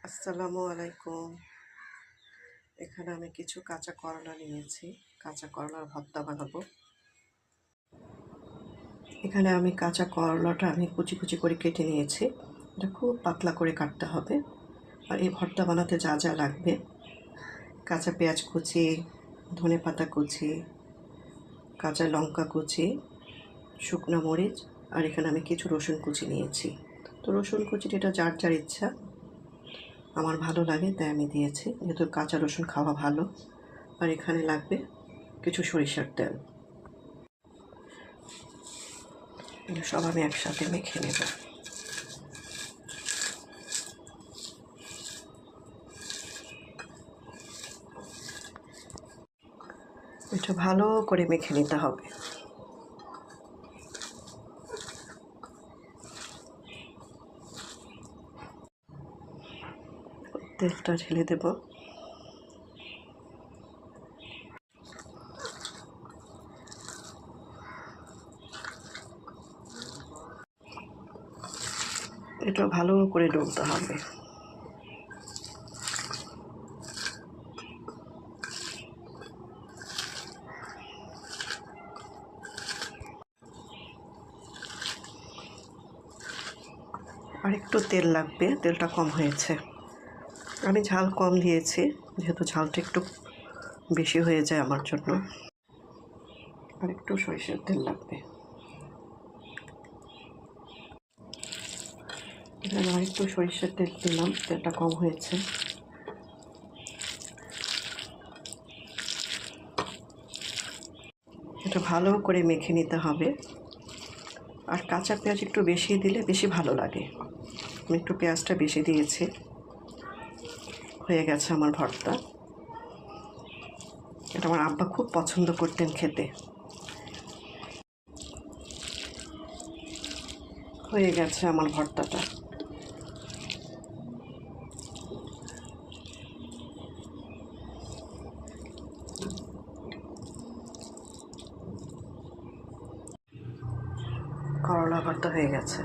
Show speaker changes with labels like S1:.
S1: আসসালামু আলাইকুম। এখানে আমি কিছু কাঁচা করলা নিয়েছি। কাঁচা করলার ভর্তা বানাবো। এখানে আমি কাঁচা করলাটা কুচি কুচি করে কেটে নিয়েছি। এটা খুব পাতলা করে কাটতে হবে। আর এই ভর্তা বানাতে যা যা লাগবে: কাঁচা পেঁয়াজ কুচি, ধনেপাতা কুচি, কাঁচা লঙ্কা কুচি, শুকনো মরিচ, আর এখানে আমি কিছু রসুন কুচি নিয়েছি। তো রসুন কুচিটা এটা যার যার ইচ্ছা, আমার ভালো লাগে তাই আমি দিয়েছি, যেহেতু কাঁচা রসুন খাওয়া ভালো। আর এখানে লাগবে কিছু সরিষার তেল। সব আমি একসাথে মেখে নেব। এটা ভালো করে মেখে নিতে হবে। তেলটা ঢেলে দেব। এটা ভালো করে ডলতে হবে। আর একটু তেল লাগবে, তেলটা কম হয়েছে। আমি ঝাল কম দিয়েছি, যেহেতু ঝালটা একটু বেশি হয়ে যায় আমার জন্য। আর একটু সরিষার তেল লাগবে। এখানে আর একটু সরিষার তেল দিলাম, তেলটা কম হয়েছে। এটা ভালো করে মেখে নিতে হবে। আর কাঁচা পেঁয়াজ একটু বেশি দিলে বেশি ভালো লাগে। আমি একটু পেঁয়াজটা বেশি দিয়েছি। হয়ে গেছে আমার ভর্তা। এটা আমার আব্বা খুব পছন্দ করতেন খেতে। হয়ে গেছে আমার ভর্তাটা। করলা ভর্তা হয়ে গেছে।